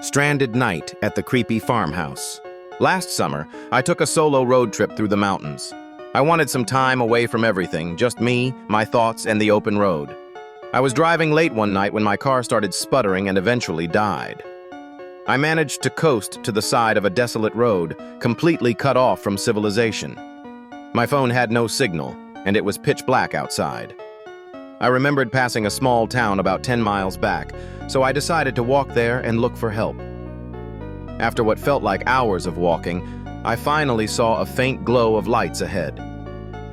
Stranded night at the creepy farmhouse. Last summer, I took a solo road trip through the mountains. I wanted some time away from everything, just me, my thoughts, and the open road. I was driving late one night when my car started sputtering and eventually died. I managed to coast to the side of a desolate road, completely cut off from civilization. My phone had no signal, and it was pitch black outside. I remembered passing a small town about 10 miles back, so I decided to walk there and look for help. After what felt like hours of walking, I finally saw a faint glow of lights ahead.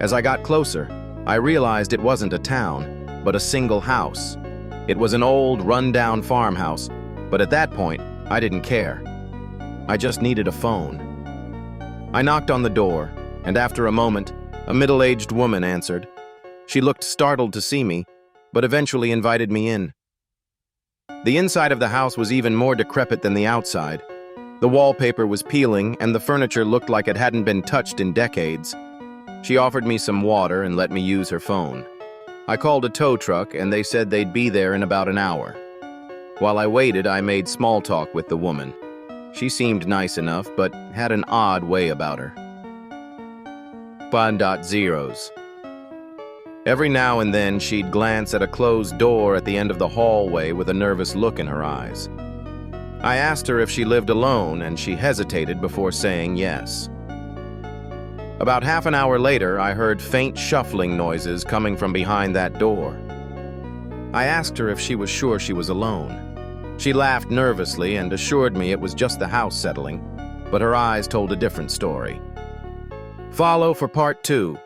As I got closer, I realized it wasn't a town, but a single house. It was an old, run-down farmhouse, but at that point, I didn't care. I just needed a phone. I knocked on the door, and after a moment, a middle-aged woman answered. She looked startled to see me, but eventually invited me in. The inside of the house was even more decrepit than the outside. The wallpaper was peeling, and the furniture looked like it hadn't been touched in decades. She offered me some water and let me use her phone. I called a tow truck, and they said they'd be there in about an hour. While I waited, I made small talk with the woman. She seemed nice enough, but had an odd way about her. Zeros. Every now and then, she'd glance at a closed door at the end of the hallway with a nervous look in her eyes. I asked her if she lived alone, and she hesitated before saying yes. About half an hour later, I heard faint shuffling noises coming from behind that door. I asked her if she was sure she was alone. She laughed nervously and assured me it was just the house settling, but her eyes told a different story. Follow for part 2.